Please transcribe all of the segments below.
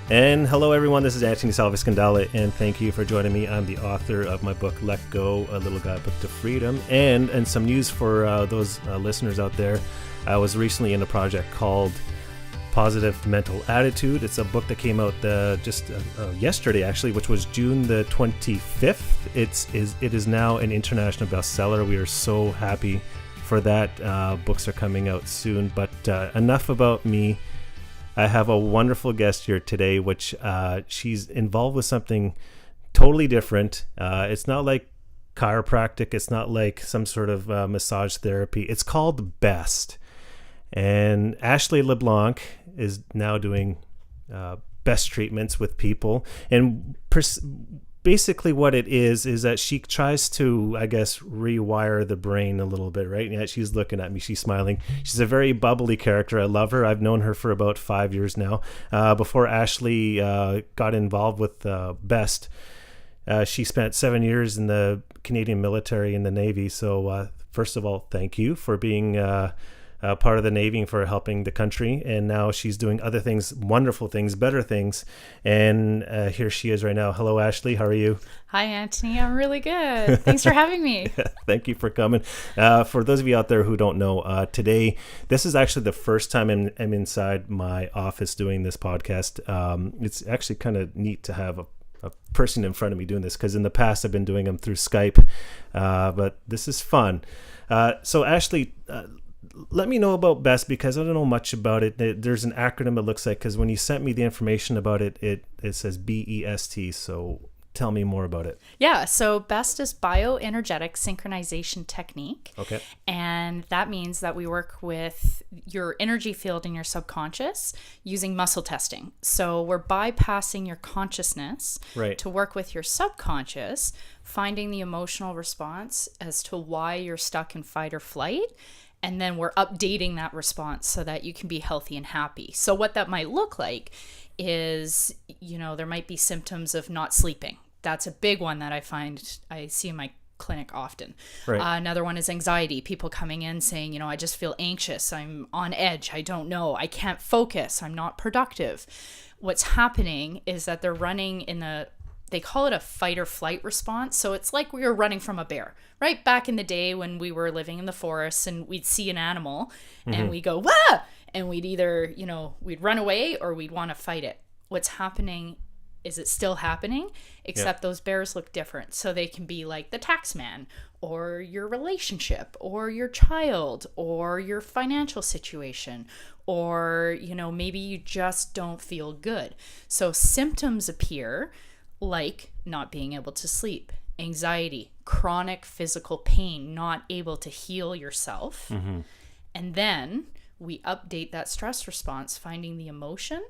And hello everyone, this is Antony Scandale, and thank you for joining me. I'm the author of my book, Let Go, a Little Guidebook to Freedom. And some news for those listeners out there. I was recently in a project called Positive Mental Attitude. It's a book that came out just yesterday, actually, which was June the 25th. It is now an international bestseller. We are so happy for that. Books are coming out soon, but enough about me. I have a wonderful guest here today, which she's involved with something totally different. It's not like chiropractic. It's not like some sort of massage therapy. It's called B.E.S.T. And Ashely LeBlanc is now doing B.E.S.T treatments with people. And basically what it is that she tries to, I guess, rewire the brain a little bit, right? Yeah, she's looking at me. She's smiling. She's a very bubbly character. I love her. I've known her for about 5 years now. Before Ashely got involved with B.E.S.T, she spent 7 years in the Canadian military in the Navy. So first of all, thank you for being part of the Navy and for helping the country. And now she's doing other things, wonderful things, better things. And here she is right now. Hello, Ashely. How are you? Hi, Antony. I'm really good. Thanks for having me. Thank you for coming. For those of you out there who don't know, today, this is actually the first time I'm inside my office doing this podcast. It's actually kind of neat to have a person in front of me doing this, because in the past I've been doing them through Skype, but this is fun. So Ashely, let me know about B.E.S.T, because I don't know much about it. There's an acronym, it looks like, because when you sent me the information about it, it says B.E.S.T. So tell me more about it. Yeah, so B.E.S.T is Bio Energetic Synchronization Technique. Okay. And that means that we work with your energy field in your subconscious using muscle testing. So we're bypassing your consciousness to work with your subconscious, finding the emotional response as to why you're stuck in fight or flight. And then we're updating that response so that you can be healthy and happy. So what that might look like is, there might be symptoms of not sleeping. That's a big one that I see in my clinic often. Right. Another one is anxiety. People coming in saying, I just feel anxious. I'm on edge. I don't know. I can't focus. I'm not productive. What's happening is that they're running they call it a fight or flight response. So it's like we were running from a bear, right? Back in the day when we were living in the forest and we'd see an animal and we go, wah! And we'd either, we'd run away or we'd want to fight it. What's happening is it's still happening, except those bears look different. So they can be like the tax man, or your relationship, or your child, or your financial situation, or, maybe you just don't feel good. So symptoms appear like not being able to sleep, anxiety, chronic physical pain, not able to heal yourself. Mm-hmm. And then we update that stress response, finding the emotion,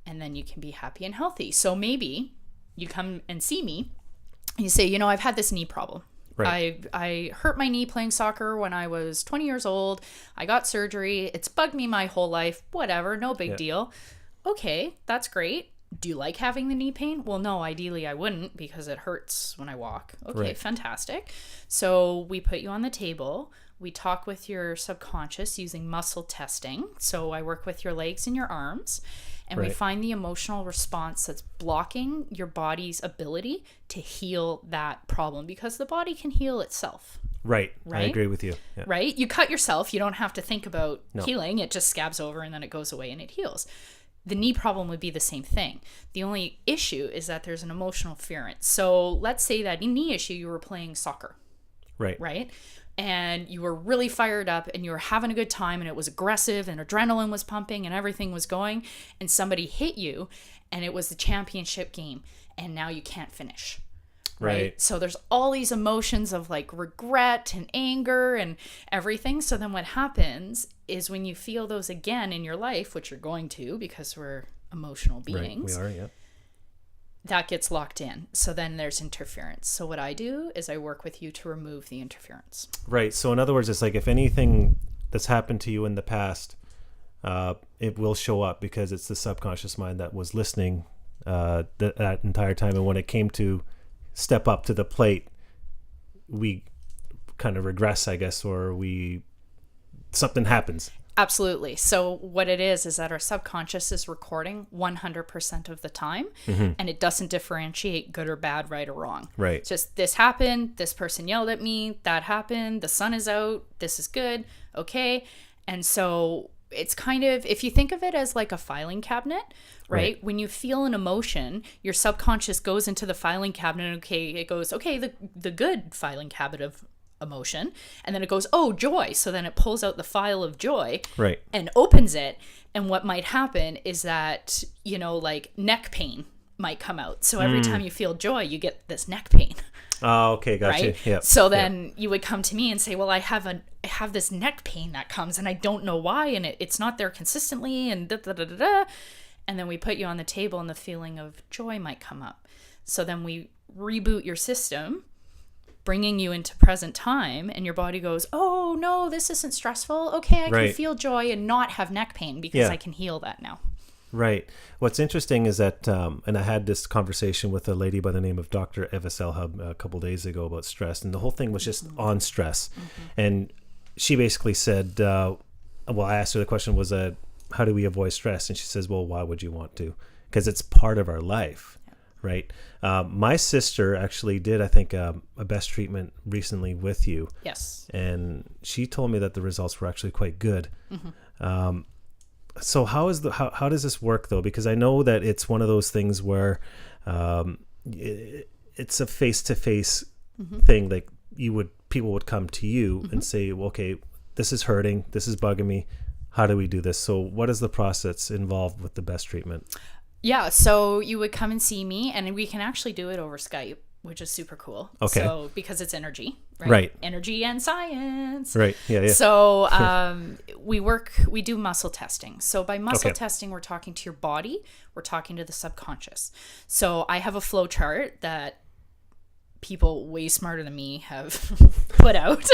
and then you can be happy and healthy. So maybe you come and see me and you say, I've had this knee problem. Right. I hurt my knee playing soccer when I was 20 years old. I got surgery. It's bugged me my whole life. Whatever, no big deal. Okay, that's great. Do you like having the knee pain? Well, no, ideally I wouldn't, because it hurts when I walk. Okay, fantastic. So we put you on the table. We talk with your subconscious using muscle testing. So I work with your legs and your arms, and we find the emotional response that's blocking your body's ability to heal that problem, because the body can heal itself. Right. I agree with you. Yeah. Right? You cut yourself. You don't have to think about healing. It just scabs over and then it goes away and it heals. The knee problem would be the same thing. The only issue is that there's an emotional interference. So let's say that knee issue, you were playing soccer. Right? And you were really fired up and you were having a good time and it was aggressive and adrenaline was pumping and everything was going, and somebody hit you and it was the championship game and now you can't finish. Right. So there's all these emotions of like regret and anger and everything. So then what happens is when you feel those again in your life, which you're going to, because we're emotional beings. Right. We are, that gets locked in. So then there's interference. So what I do is I work with you to remove the interference. Right. So in other words, it's like if anything that's happened to you in the past, it will show up because it's the subconscious mind that was listening that entire time. And when it came to step up to the plate, we kind of regress, I guess, or something happens. Absolutely. So what it is that our subconscious is recording 100% of the time, and it doesn't differentiate good or bad, right or wrong. Right. It's just, this happened, this person yelled at me, that happened, the sun is out, this is good, okay. And so it's kind of, if you think of it as like a filing cabinet, right? When you feel an emotion, your subconscious goes into the filing cabinet, and it goes, the good filing cabinet of emotion, and then it goes, oh, joy. So then it pulls out the file of joy, right, and opens it, and what might happen is that, like neck pain might come out. So every time you feel joy, you get this neck pain. Oh, okay, gotcha. Right? Yep. So then you would come to me and say, well, I have this neck pain that comes, and I don't know why, and it's not there consistently, and da-da-da-da-da. And then we put you on the table, and the feeling of joy might come up. So then we reboot your system, bringing you into present time, and your body goes, oh no, this isn't stressful. Okay, I can feel joy and not have neck pain because I can heal that now. Right. What's interesting is that, and I had this conversation with a lady by the name of Dr. Eva Selhub a couple days ago about stress, and the whole thing was just on stress. And she basically said, I asked her, the question was, how do we avoid stress? And she says, well, why would you want to? Because it's part of our life. Right. My sister actually did, I think, a B.E.S.T treatment recently with you. Yes. And she told me that the results were actually quite good. So how does this work though? Because I know that it's one of those things where it's a face-to-face thing. Like people would come to you and say, well, okay, this is hurting, this is bugging me. How do we do this? So what is the process involved with the B.E.S.T treatment? Yeah, so you would come and see me, and we can actually do it over Skype, which is super cool. Okay. So because it's energy, right? Right. Energy and science. Right. Yeah. So we do muscle testing. So by muscle testing, we're talking to your body, we're talking to the subconscious. So I have a flow chart that people way smarter than me have put out.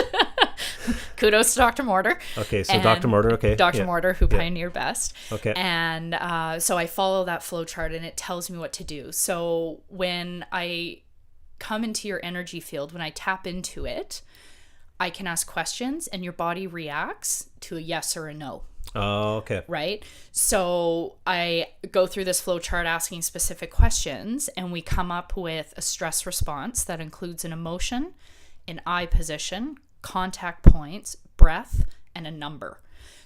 Kudos to Dr. Morter. Okay, so Dr. Morter, okay. Dr. Morter, who pioneered B.E.S.T. Okay. And so I follow that flow chart, and it tells me what to do. So when I come into your energy field, when I tap into it, I can ask questions, and your body reacts to a yes or a no. Oh, okay. Right? So I go through this flow chart asking specific questions, and we come up with a stress response that includes an emotion, an eye position, contact points, breath, and a number.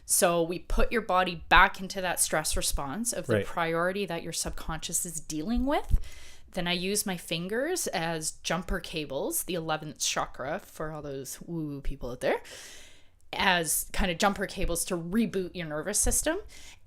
So we put your body back into that stress response of the priority that your subconscious is dealing with. Then I use my fingers as jumper cables, the 11th chakra for all those woo people out there, as kind of jumper cables to reboot your nervous system.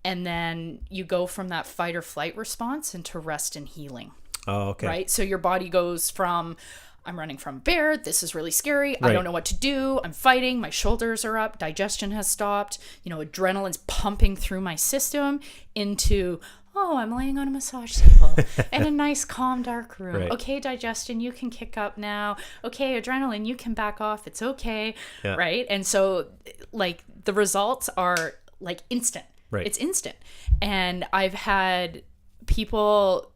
And then you go from that fight or flight response into rest and healing. Oh, okay. Right? So your body goes from, I'm running from a bear, this is really scary, I don't know what to do, I'm fighting, my shoulders are up, digestion has stopped, adrenaline's pumping through my system, into, oh, I'm laying on a massage table in a nice, calm, dark room. Right. Okay, digestion, you can kick up now. Okay, adrenaline, you can back off. It's okay. Yeah. Right? And so, like, the results are, like, instant. Right. It's instant. And I've had people,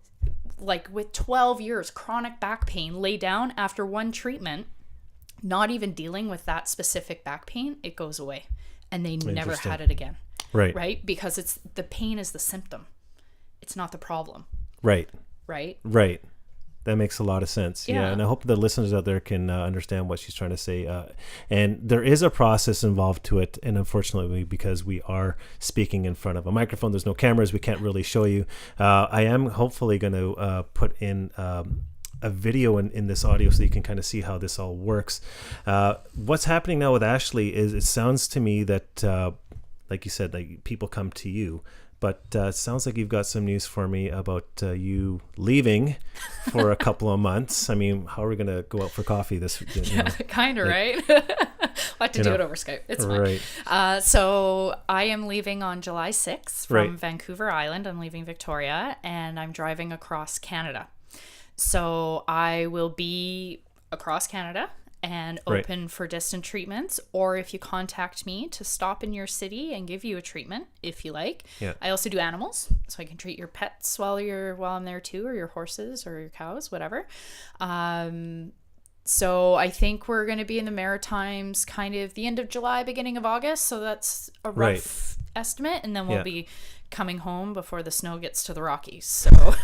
like, with 12 years, chronic back pain, lay down after one treatment, not even dealing with that specific back pain, it goes away. And they never had it again. Right. Right? Because the pain is the symptom. It's not the problem. Right. Right? Right. That makes a lot of sense. Yeah. And I hope the listeners out there can understand what she's trying to say. And there is a process involved to it. And unfortunately, because we are speaking in front of a microphone, there's no cameras, we can't really show you. I am hopefully going to put in a video in this audio so you can kind of see how this all works. What's happening now with Ashely is it sounds to me that, like you said, like people come to you. But it sounds like you've got some news for me about you leaving for a couple of months. I mean, how are we going to go out for coffee this? Kind of, right? We'll have to do it over Skype. It's fine. Right. So I am leaving on July 6th from Vancouver Island. I'm leaving Victoria, and I'm driving across Canada. So I will be across Canada and open for distant treatments, or if you contact me to stop in your city and give you a treatment if you like. I also do animals, so I can treat your pets while I'm there too, or your horses or your cows, whatever. So I think we're going to be in the Maritimes kind of the end of July, beginning of August. So that's a rough estimate. And then we'll be coming home before the snow gets to the Rockies. So,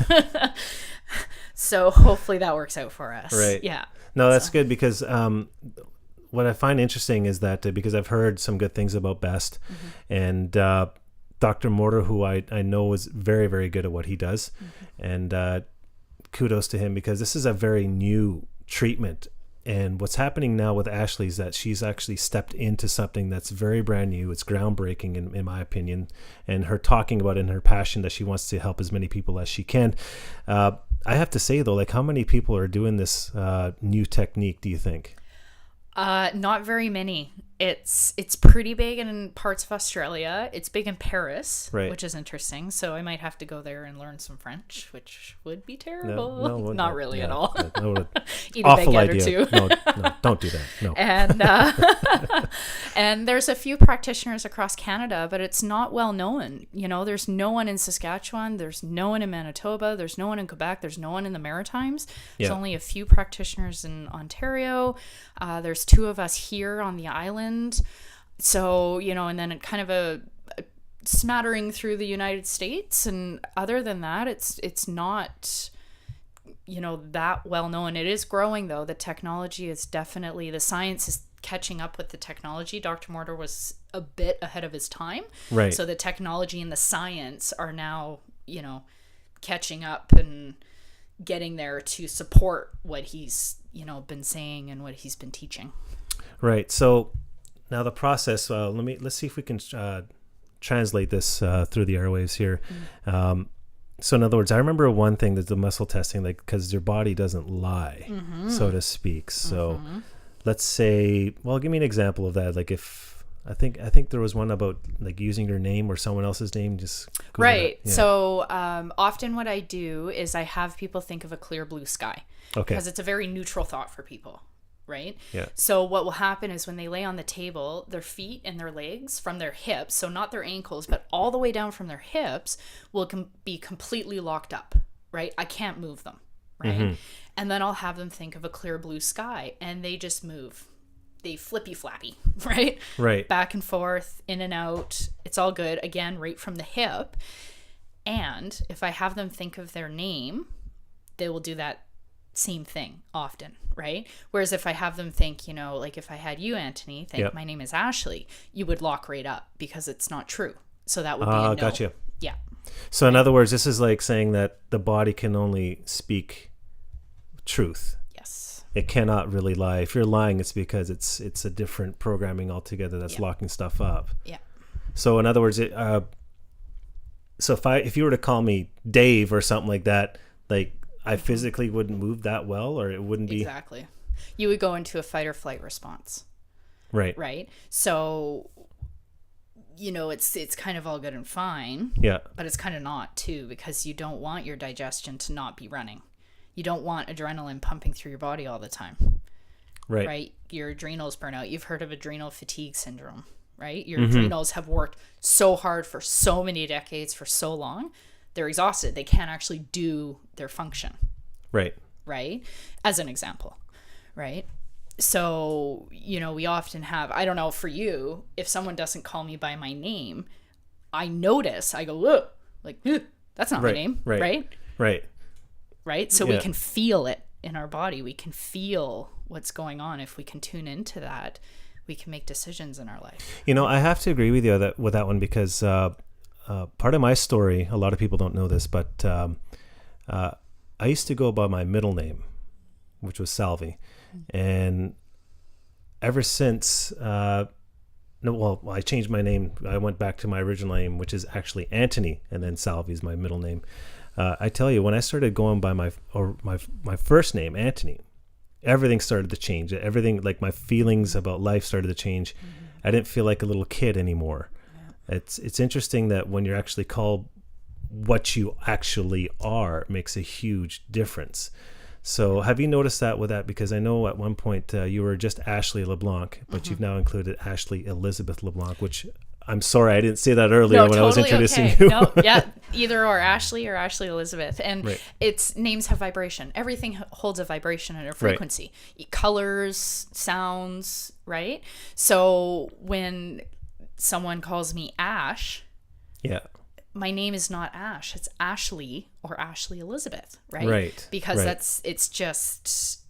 so hopefully that works out for us. Right. Yeah. No, that's good because what I find interesting is that because I've heard some good things about B.E.S.T and Dr. Morter, who I know is very, very good at what he does. And kudos to him because this is a very new treatment. And what's happening now with Ashely is that she's actually stepped into something that's very brand new. It's groundbreaking in my opinion. And her talking about it and her passion that she wants to help as many people as she can. I have to say though, like how many people are doing this new technique, do you think? Not very many. It's pretty big in parts of Australia. It's big in Paris, which is interesting. So I might have to go there and learn some French, which would be terrible. No, not really at all. Eat a baguette or two. No, don't do that. No. And and there's a few practitioners across Canada, but it's not well known. You know, there's no one in Saskatchewan. There's no one in Manitoba. There's no one in Quebec. There's no one in the Maritimes. There's only a few practitioners in Ontario. There's 2 of us here on the island. So, you know, and then kind of a smattering through the United States. And other than that, it's not, you know, that well known. It is growing though. The technology is definitely, the science is catching up with the technology. Dr. Morter was a bit ahead of his time. Right. So the technology and the science are now, you know, catching up and getting there to support what he's, you know, been saying and what he's been teaching. Right. So now the process, let's see if we can translate this through the airwaves here. So in other words, I remember one thing that's the muscle testing, like, because your body doesn't lie, so to speak. So let's say, well, give me an example of that. Like if, I think there was one about like using your name or someone else's name, just right. Yeah. So often what I do is I have people think of a clear blue sky. Okay. Because it's a very neutral thought for people. Right? Yeah. So what will happen is when they lay on the table, their feet and their legs from their hips, so not their ankles, but all the way down from their hips will be completely locked up, right? I can't move them, right? And then I'll have them think of a clear blue sky and they just move. They flippy flappy, right? Right. Back and forth, in and out. It's all good. Again, right from the hip. And if I have them think of their name, they will do that same thing often, right? Whereas if I have them think, you know, like if I had you, Antony, think my name is Ashely, you would lock right up because it's not true. So that would be a no. Gotcha. Yeah. So in other words, this is like saying that the body can only speak truth. Yes. It cannot really lie. If you're lying, it's because it's a different programming altogether that's locking stuff up. Yeah. So in other words, so if you were to call me Dave or something like that, like I physically wouldn't move that well, or it wouldn't be. Exactly. You would go into a fight or flight response. Right. Right. So, you know, it's kind of all good and fine. Yeah. But it's kind of not too, because you don't want your digestion to not be running. You don't want adrenaline pumping through your body all the time. Right. Right. Your adrenals burn out. You've heard of adrenal fatigue syndrome, right? Your adrenals have worked so hard for so many decades, for so long. They're exhausted. They can't actually do their function. Right. Right. As an example. Right. So, you know, we often have, I don't know, for you, if someone doesn't call me by my name, I notice, I go, ugh, like, ugh, that's not my name. Right. Right. So we can feel it in our body. We can feel what's going on. If we can tune into that, we can make decisions in our life. You know, I have to agree with you with that one because part of my story, a lot of people don't know this, but I used to go by my middle name, which was Salvi. And ever since, I changed my name. I went back to my original name, which is actually Antony, and then Salvi is my middle name. I tell you, when I started going by my first name, Antony, everything started to change. Everything, like my feelings about life started to change. I didn't feel like a little kid anymore. It's interesting that when you're actually called what you actually are, it makes a huge difference. So have you noticed that with that? Because I know at one point you were just Ashely LeBlanc, but you've now included Ashely Elizabeth LeBlanc, which I'm sorry I didn't say that earlier when I was introducing okay. you. No, yeah, either or Ashely or Ashely Elizabeth. And Right. its names have vibration. Everything holds a vibration and a frequency. Colors, sounds, right? So when someone calls me Ash, Yeah. my name is not Ash. It's Ashely or Ashely Elizabeth, right? Right. Because right.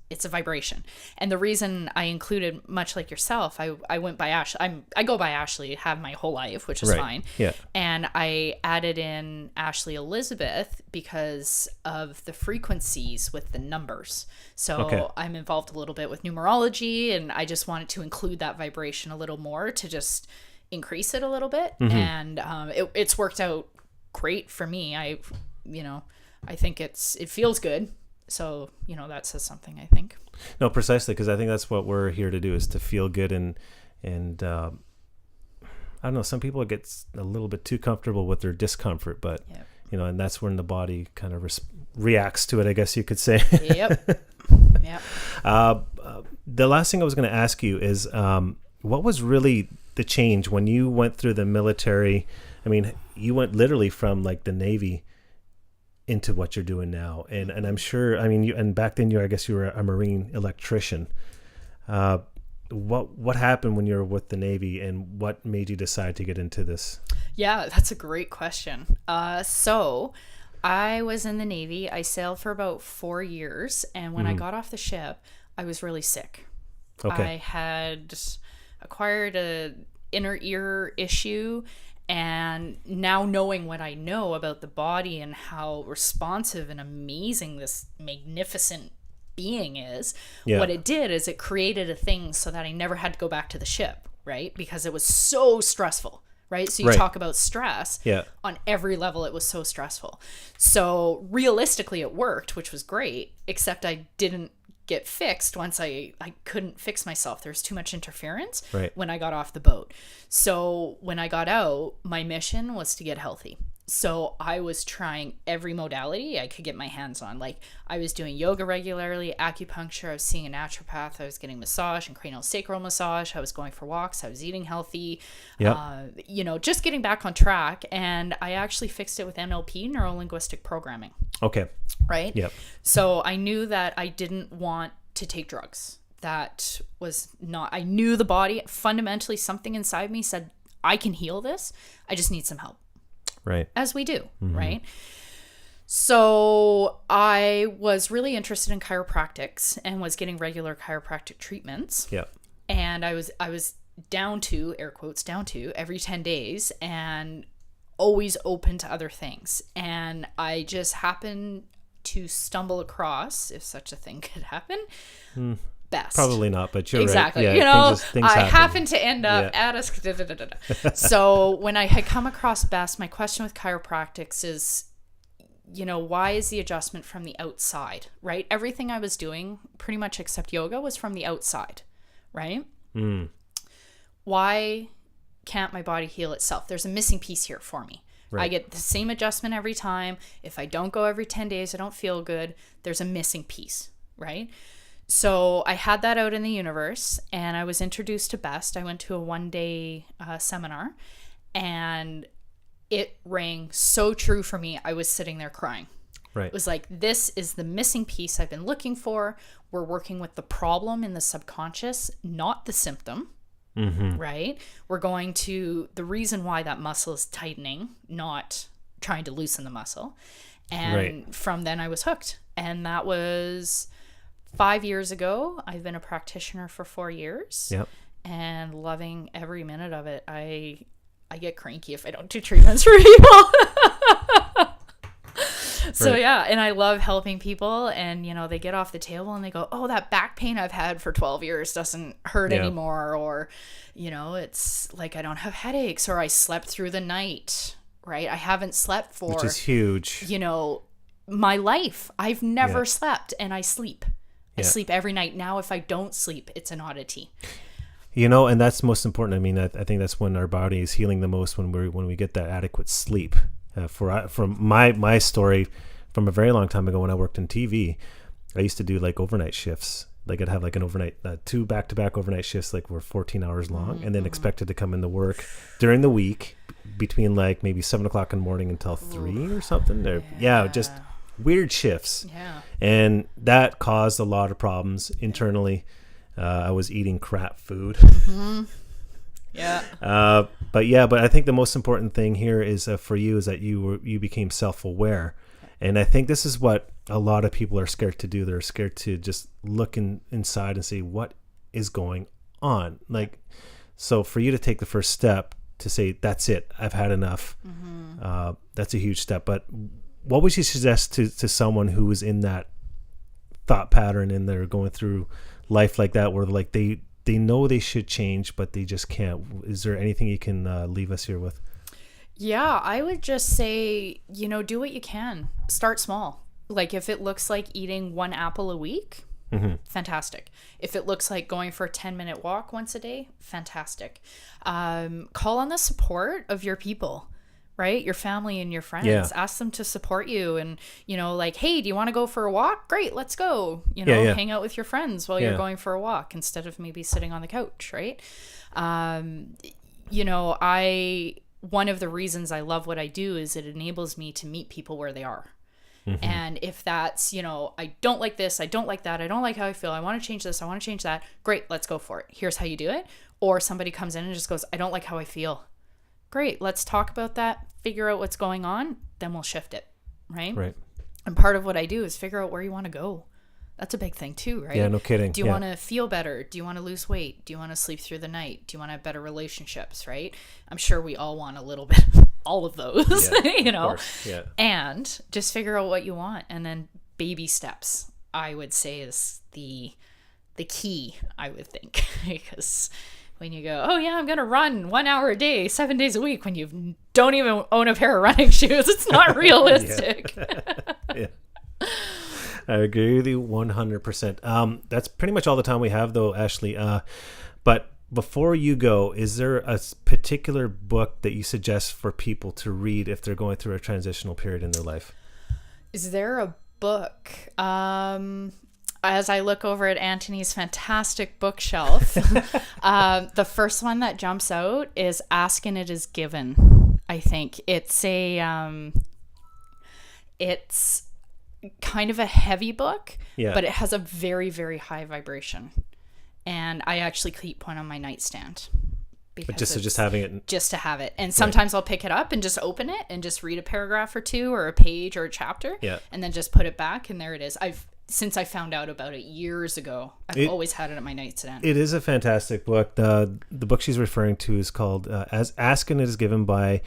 it's a vibration. And the reason I included, much like yourself, I went by Ash. I go by Ashely, have my whole life, which is Right. fine. Yeah. And I added in Ashely Elizabeth because of the frequencies with the numbers. So Okay. I'm involved a little bit with numerology, and I just wanted to include that vibration a little more to just increase it a little bit. And it's worked out great for me. I think it feels good. So, that says something, I think. No, precisely, because I think that's what we're here to do, is to feel good. And I don't know, some people get a little bit too comfortable with their discomfort, but, and that's when the body kind of reacts to it, I guess you could say. Yep. Yep. The last thing I was going to ask you is, what was really the change when you went through the military? I mean, you went literally from like the Navy into what you're doing now, and I'm sure, I mean, and back then I guess you were a Marine electrician. What happened when you were with the Navy, and what made you decide to get into this? Yeah, that's a great question. So I was in the Navy. I sailed for about 4 years, and when I got off the ship, I was really sick. Okay. I had acquired a inner ear issue, and now knowing what I know about the body and how responsive and amazing this magnificent being is, what it did is it created a thing so that I never had to go back to the ship, right? Because it was so stressful, right? So you talk about stress. On every level, it was so stressful. So realistically, it worked, which was great, except I didn't get fixed once I couldn't fix myself. There was too much interference when I got off the boat. So when I got out, my mission was to get healthy. So I was trying every modality I could get my hands on. Like, I was doing yoga regularly, acupuncture, I was seeing a naturopath, I was getting massage and craniosacral massage, I was going for walks, I was eating healthy, just getting back on track. And I actually fixed it with NLP, neuro-linguistic programming. Okay. Right? Yep. So I knew that I didn't want to take drugs. That was not, I knew the body, fundamentally something inside me said, I can heal this. I just need some help. Right. As we do, right? So I was really interested in chiropractics and was getting regular chiropractic treatments. Yeah. And I was down to, air quotes, down to every 10 days and always open to other things. And I just happened to stumble across, if such a thing could happen, B.E.S.T. Probably not, but you're exactly. right. Yeah, things I happen. happened to end up at a... So when I had come across B.E.S.T, my question with chiropractics is, why is the adjustment from the outside, right? Everything I was doing, pretty much except yoga, was from the outside, right? Why can't my body heal itself? There's a missing piece here for me. Right. I get the same adjustment every time. If I don't go every 10 days, I don't feel good. There's a missing piece, right? So I had that out in the universe, and I was introduced to B.E.S.T. I went to a one-day seminar, and it rang so true for me. I was sitting there crying. Right. It was like, this is the missing piece I've been looking for. We're working with the problem in the subconscious, not the symptom. Right? We're going to the reason why that muscle is tightening, not trying to loosen the muscle. And from then I was hooked. And that was 5 years ago. I've been a practitioner for 4 years. Yep. And loving every minute of it. I get cranky if I don't do treatments for people. So and I love helping people, and they get off the table and they go, oh, that back pain I've had for 12 years doesn't hurt anymore, or it's like I don't have headaches, or I slept through the night, right? I haven't slept for, which is huge, my life. I've never slept, and I sleep. I sleep every night. Now if I don't sleep, it's an oddity. And that's most important. I mean, I think that's when our body is healing the most, when we get that adequate sleep. From my story from a very long time ago, when I worked in TV, I used to do like overnight shifts, like I'd have like an overnight, 2 back-to-back overnight shifts, like were 14 hours long, and then expected to come into work during the week between like maybe 7 o'clock in the morning until 3 or something. Or, just weird shifts. Yeah. And that caused a lot of problems internally. I was eating crap food. Yeah. But I think the most important thing here is for you is that you became self-aware. And I think this is what a lot of people are scared to do. They're scared to just look inside and see what is going on. Like, so for you to take the first step to say, that's it, I've had enough. That's a huge step. But what would you suggest to someone who is in that thought pattern and they're going through life like that, where like they know they should change, but they just can't? Is there anything you can leave us here with? Yeah, I would just say, do what you can. Start small. Like if it looks like eating 1 apple a week, fantastic. If it looks like going for a 10-minute walk once a day, fantastic. Call on the support of your people, right? Your family and your friends. Yeah. Ask them to support you and, like, hey, do you want to go for a walk? Great, let's go. Hang out with your friends while you're going for a walk instead of maybe sitting on the couch, right? One of the reasons I love what I do is it enables me to meet people where they are. And if that's, I don't like this, I don't like that, I don't like how I feel, I want to change this, I want to change that, great, let's go for it. Here's how you do it. Or somebody comes in and just goes, I don't like how I feel. Great, let's talk about that, figure out what's going on, then we'll shift it, right? Right. And part of what I do is figure out where you want to go. That's a big thing too, right? Yeah, no kidding. Do you want to feel better? Do you want to lose weight? Do you want to sleep through the night? Do you want to have better relationships, right? I'm sure we all want a little bit of all of those, Of course. Yeah. And just figure out what you want. And then baby steps, I would say, is the key, I would think. Because when you go, oh yeah, I'm going to run 1 hour a day, 7 days a week, when you don't even own a pair of running shoes, it's not realistic. Yeah. I agree with you 100%. That's pretty much all the time we have, though, Ashely. But before you go, is there a particular book that you suggest for people to read if they're going through a transitional period in their life? Is there a book? As I look over at Antony's fantastic bookshelf, the first one that jumps out is Ask and It Is Given. I think it's it's kind of a heavy book, but it has a very, very high vibration. And I actually keep one on my nightstand. Just having it. Just to have it. And sometimes I'll pick it up and just open it and just read a paragraph or two or a page or a chapter. Yeah. And then just put it back and there it is. Since I found out about it years ago, I've always had it at my nightstand. It is a fantastic book. The book she's referring to is called Ask and It Is Given by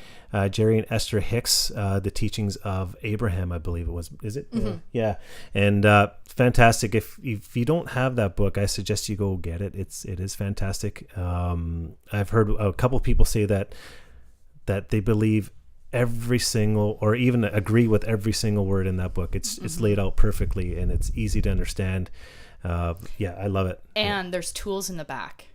Jerry and Esther Hicks, The Teachings of Abraham, I believe it was. Is it? Mm-hmm. Yeah. And fantastic. If you don't have that book, I suggest you go get it. It is fantastic. I've heard a couple of people say that they believe every single, or even agree with every single word in that book. It's laid out perfectly and it's easy to understand. I love it. And there's tools in the back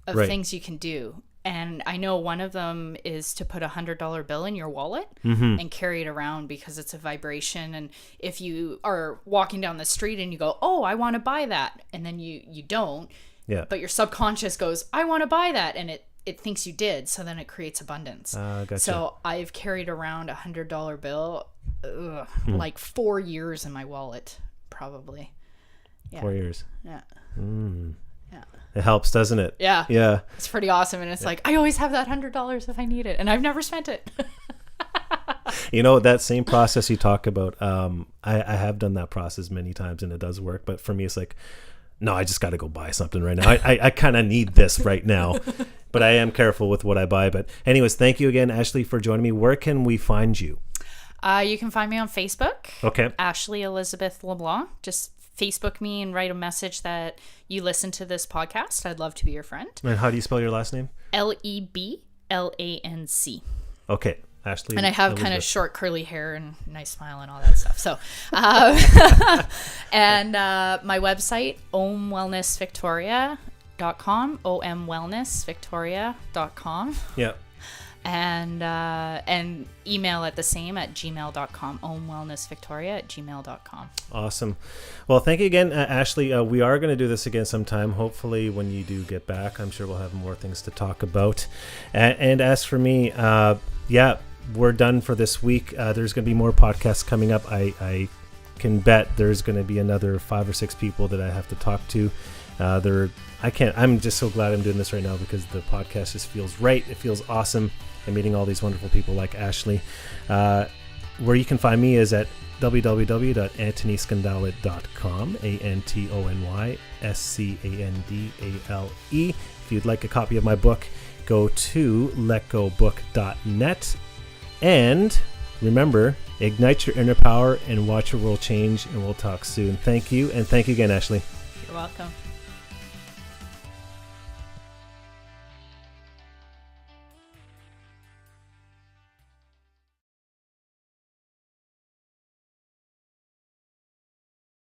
of things you can do. And I know one of them is to put $100 bill in your wallet and carry it around because it's a vibration. And if you are walking down the street and you go, oh, I want to buy that, and then you don't, but your subconscious goes, I want to buy that, and it thinks you did, so then it creates abundance. Gotcha. So I've carried around $100 bill like 4 years in my wallet, probably. 4 years. Yeah. Yeah. It helps, doesn't it? Yeah. Yeah. It's pretty awesome. And it's like, I always have that $100 if I need it. And I've never spent it. That same process you talk about, I have done that process many times and it does work. But for me, it's like, no, I just got to go buy something right now. I kind of need this right now. But I am careful with what I buy. But anyways, thank you again, Ashely, for joining me. Where can we find you? You can find me on Facebook. Okay. Ashely Elizabeth LeBlanc. Just Facebook me and write a message that you listen to this podcast. I'd love to be your friend. And how do you spell your last name? LeBlanc. Okay. Ashely. And I have kind of short curly hair and nice smile and all that stuff. So, and my website, omwellnessvictoria.com, omwellnessvictoria.com. Yeah. and email at the same at gmail.com, omwellnessvictoria@gmail.com. Awesome. Well, thank you again, Ashely. We are going to do this again sometime. Hopefully when you do get back, I'm sure we'll have more things to talk about. And as for me, we're done for this week. There's going to be more podcasts coming up. I can bet there's going to be another 5 or 6 people that I have to talk to. I'm just so glad I'm doing this right now because the podcast just feels right. It feels awesome. And meeting all these wonderful people like Ashely. Where you can find me is at www.antonyscandale.com, ANTONYSCANDALE. If you'd like a copy of my book, go to letgobook.net. And remember, ignite your inner power and watch your world change. And we'll talk soon. Thank you. And thank you again, Ashely. You're welcome.